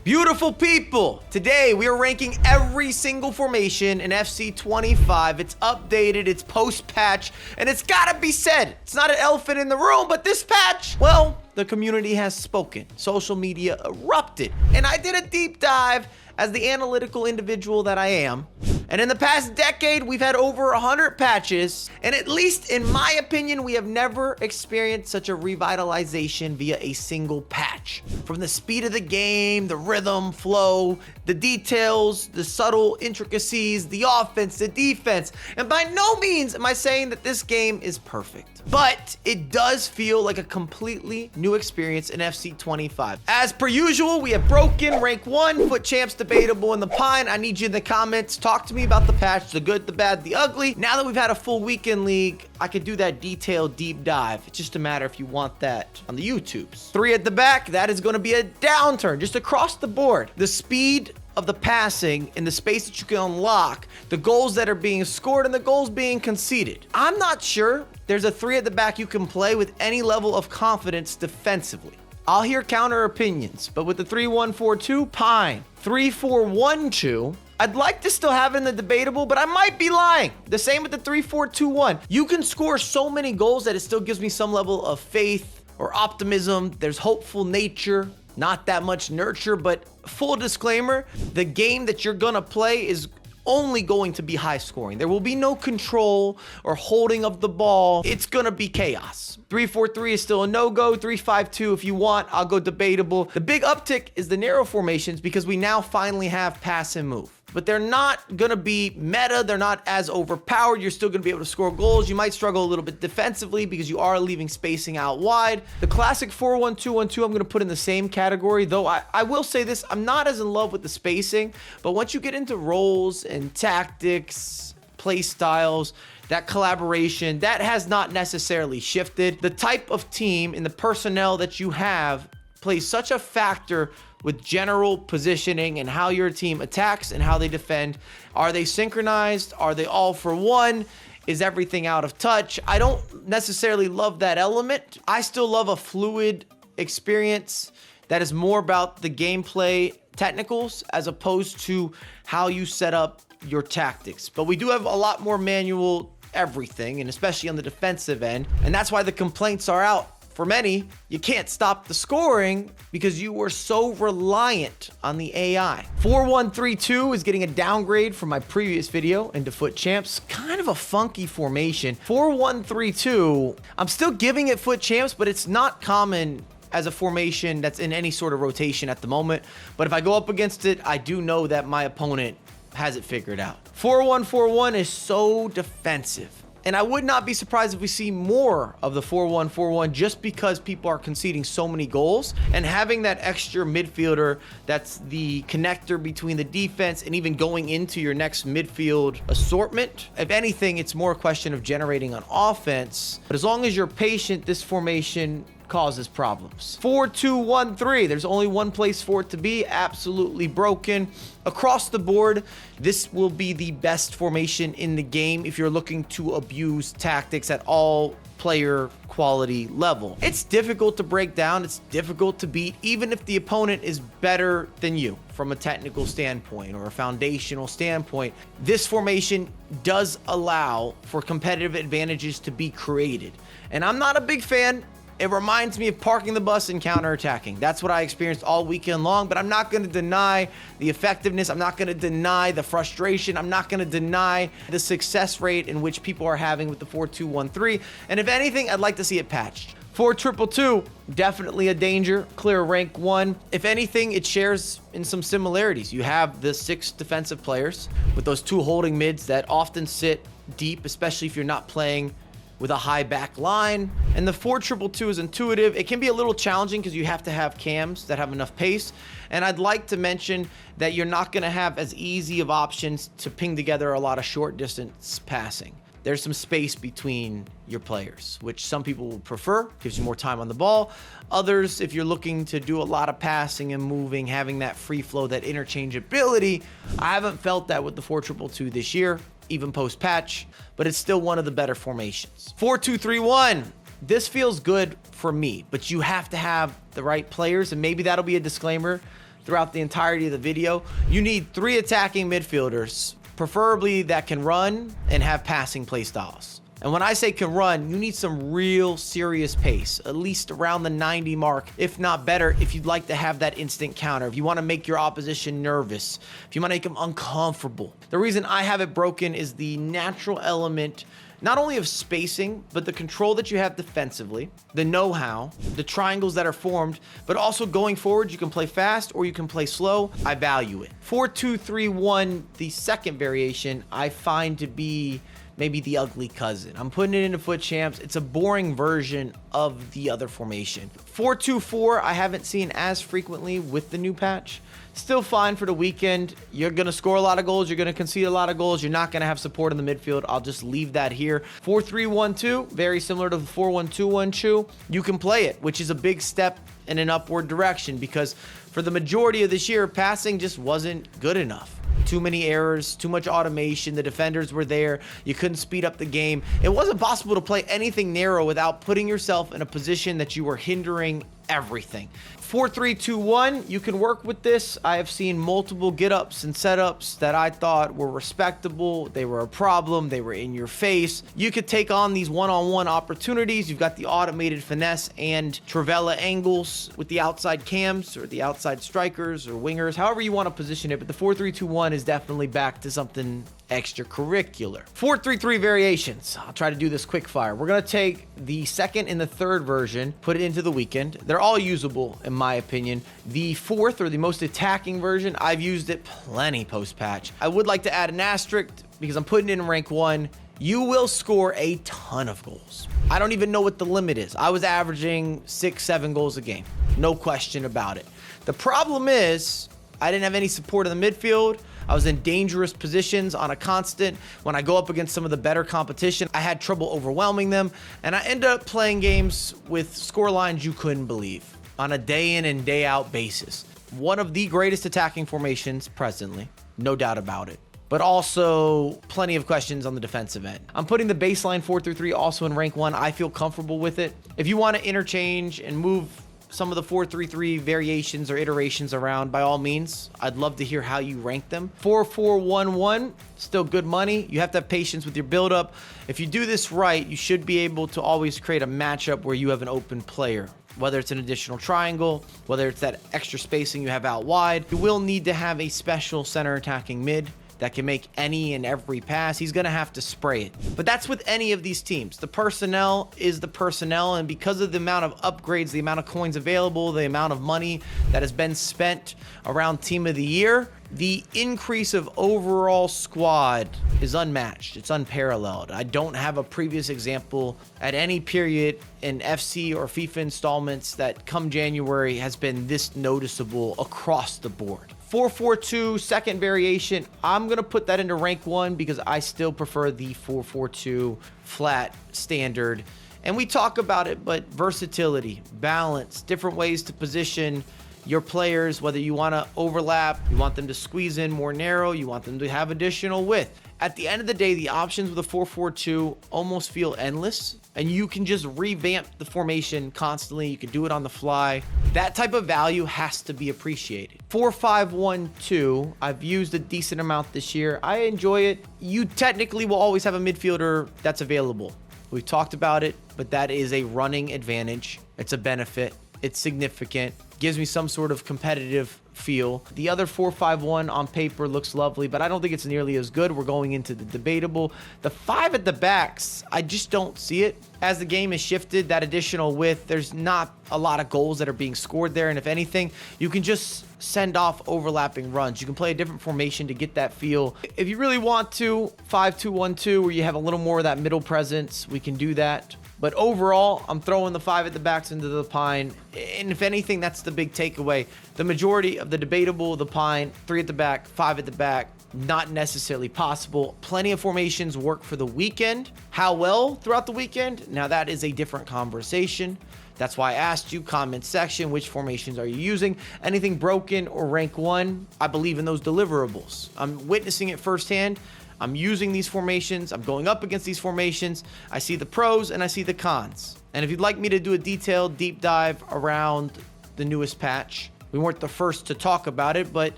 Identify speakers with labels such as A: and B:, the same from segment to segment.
A: Beautiful people, today we are ranking every single formation in FC 25. It's updated, it's post-patch, and it's gotta be said, it's not an elephant in the room, but this patch, well, the community has spoken. Social media erupted, and I did a deep dive as the analytical individual that I am. And in the past decade, we've had over 100 patches, and at least in my opinion, we have never experienced such a revitalization via a single patch. From the speed of the game, the rhythm, flow, the details, the subtle intricacies, the offense, the defense, and by no means am I saying that this game is perfect. But it does feel like a completely new experience in FC 25. As per usual, we have broken, rank 1, foot champs debatable in the pine. I need you in the comments. Talk to me about the patch, the good, the bad, the ugly. Now that we've had a full weekend league, I could do that detailed deep dive. It's just a matter if you want that on the YouTubes. 3 at the back, that is going to be a downturn just across the board. The speed of the passing and the space that you can unlock, the goals that are being scored and the goals being conceded. I'm not sure there's a 3 at the back you can play with any level of confidence defensively. I'll hear counter opinions, but with the 3-1-4-2, pine. 3-4-1-2, I'd like to still have it in the debatable, but I might be lying. The same with the 3-4-2-1. You can score so many goals that it still gives me some level of faith or optimism. There's hopeful nature, not that much nurture, but full disclaimer, the game that you're gonna play is only going to be high scoring. There will be no control or holding of the ball. It's gonna be chaos. 3-4-3 is still a no-go. 3-5-2 if you want, I'll go debatable. The big uptick is the narrow formations because we now finally have pass and move. But they're not gonna be meta, they're not as overpowered. You're still gonna be able to score goals. You might struggle a little bit defensively because you are leaving spacing out wide. The classic 4-1-2-1-2 I'm gonna put in the same category, though I will say this, I'm not as in love with the spacing, but once you get into roles and tactics, play styles, that collaboration, that has not necessarily shifted. The type of team and the personnel that you have plays such a factor with general positioning and how your team attacks and how they defend. Are they synchronized? Are they all for one? Is everything out of touch? I don't necessarily love that element. I still love a fluid experience that is more about the gameplay technicals as opposed to how you set up your tactics. But we do have a lot more manual everything, and especially on the defensive end. And that's why the complaints are out. For many, you can't stop the scoring because you were so reliant on the AI. 4-1-3-2 is getting a downgrade from my previous video into foot champs. Kind of a funky formation. 4-1-3-2, I'm still giving it foot champs, but it's not common as a formation that's in any sort of rotation at the moment. But if I go up against it, I do know that my opponent has it figured out. 4-1-4-1 is so defensive. And I would not be surprised if we see more of the 4-1-4-1 just because people are conceding so many goals, and having that extra midfielder that's the connector between the defense and even going into your next midfield assortment. If anything, it's more a question of generating on offense. But as long as you're patient, this formation causes problems. 4-2-1-3, there's only one place for it to be. Absolutely broken across the board. This will be the best formation in the game if you're looking to abuse tactics at all player quality level. It's difficult to break down, it's difficult to beat, even if the opponent is better than you from a technical standpoint or a foundational standpoint. This formation does allow for competitive advantages to be created, and I'm not a big fan. It reminds me of parking the bus and counterattacking. That's what I experienced all weekend long, but I'm not going to deny the effectiveness. I'm not going to deny the frustration. I'm not going to deny the success rate in which people are having with the 4-2-1-3. And if anything, I'd like to see it patched. 4-2-2-2, definitely a danger. Clear rank 1. If anything, it shares in some similarities. You have the 6 defensive players with those 2 holding mids that often sit deep, especially if you're not playing with a high back line. And the 4-2-2-2 is intuitive. It can be a little challenging because you have to have cams that have enough pace. And I'd like to mention that you're not going to have as easy of options to ping together a lot of short distance passing. There's some space between your players, which some people will prefer, gives you more time on the ball. Others, if you're looking to do a lot of passing and moving, having that free flow, that interchangeability, I haven't felt that with the 4-2-2-2 this year, even post-patch, but it's still one of the better formations. 4-2-3-1. This feels good for me, but you have to have the right players, and maybe that'll be a disclaimer throughout the entirety of the video, you need 3 attacking midfielders, preferably that can run and have passing play styles. And when I say can run, you need some real serious pace, at least around the 90 mark, if not better, if you'd like to have that instant counter, if you want to make your opposition nervous, if you want to make them uncomfortable. The reason I have it broken is the natural element, not only of spacing, but the control that you have defensively, the know-how, the triangles that are formed, but also going forward, you can play fast or you can play slow. I value it. 4-2-3-1, the second variation, I find to be maybe the ugly cousin. I'm putting it into Foot Champs. It's a boring version of the other formation. 4-2-4, I haven't seen as frequently with the new patch. Still fine for the weekend. You're going to score a lot of goals. You're going to concede a lot of goals. You're not going to have support in the midfield. I'll just leave that here. 4-3-1-2, very similar to the 4-1-2-1-2. You can play it, which is a big step in an upward direction because for the majority of this year, passing just wasn't good enough. Too many errors, too much automation. The defenders were there. You couldn't speed up the game. It wasn't possible to play anything narrow without putting yourself in a position that you were hindering everything. 4-3-2-1, you can work with this. I have seen multiple get-ups and setups that I thought were respectable. They were a problem. They were in your face. You could take on these one-on-one opportunities. You've got the automated finesse and Trivela angles with the outside cams or the outside strikers or wingers, however you want to position it. But the 4-3-2-1 is definitely back to something extracurricular. 4-3-3 variations. I'll try to do this quick fire. We're going to take the second and the third version, put it into the weekend. They're all usable in my opinion. The fourth or the most attacking version, I've used it plenty post-patch. I would like to add an asterisk because I'm putting it in rank 1. You will score a ton of goals. I don't even know what the limit is. I was averaging 6-7 goals a game. No question about it. The problem is I didn't have any support in the midfield. I was in dangerous positions on a constant. When I go up against some of the better competition, I had trouble overwhelming them. And I ended up playing games with score lines you couldn't believe on a day in and day out basis. One of the greatest attacking formations presently, no doubt about it. But also plenty of questions on the defensive end. I'm putting the baseline 4-3-3 also in rank 1. I feel comfortable with it. If you want to interchange and move some of the 4-3-3 variations or iterations around, by all means, I'd love to hear how you rank them. 4-4-1-1, still good money. You have to have patience with your buildup. If you do this right, you should be able to always create a matchup where you have an open player. Whether it's an additional triangle, whether it's that extra spacing you have out wide, you will need to have a special center attacking mid that can make any and every pass. He's going to have to spray it. But that's with any of these teams. The personnel is the personnel, and because of the amount of upgrades, the amount of coins available, the amount of money that has been spent around Team of the Year, the increase of overall squad is unmatched. It's unparalleled. I don't have a previous example at any period in FC or FIFA installments that come January has been this noticeable across the board. 4-4-2, second variation. I'm going to put that into rank 1 because I still prefer the 4-4-2 flat standard. And we talk about it, but versatility, balance, different ways to position your players, whether you want to overlap, you want them to squeeze in more narrow, you want them to have additional width. At the end of the day, the options with a 4-4-2 almost feel endless, and you can just revamp the formation constantly. You can do it on the fly. That type of value has to be appreciated. 4-5-1-2, I've used a decent amount this year. I enjoy it. You technically will always have a midfielder that's available. We've talked about it, but that is a running advantage. It's a benefit. It's significant. Gives me some sort of competitive feel. The other 4-5-1 on paper looks lovely, but I don't think it's nearly as good. We're going into the debatable. The 5 at the backs, I just don't see it. As the game has shifted, that additional width, there's not a lot of goals that are being scored there. And if anything, you can just send off overlapping runs. You can play a different formation to get that feel. If you really want to, 5-2-1-2, where you have a little more of that middle presence, we can do that. But overall, I'm throwing the 5 at the backs into the Pine. And if anything, that's the big takeaway. The majority of the debatable, the Pine, 3 at the back, 5 at the back, not necessarily possible. Plenty of formations work for the weekend. How well throughout the weekend? Now that is a different conversation. That's why I asked you, comment section, which formations are you using? Anything broken or rank 1? I believe in those deliverables. I'm witnessing it firsthand. I'm using these formations. I'm going up against these formations. I see the pros and I see the cons. And if you'd like me to do a detailed deep dive around the newest patch, We weren't the first to talk about it, but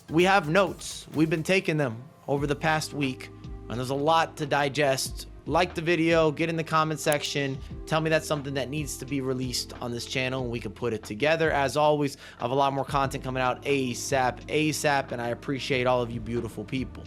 A: we have notes. We've been taking them over the past week, and there's a lot to digest. Like the video, get in the comment section, tell me that's something that needs to be released on this channel and we can put it together. As always, I have a lot more content coming out ASAP, and I appreciate all of you beautiful people.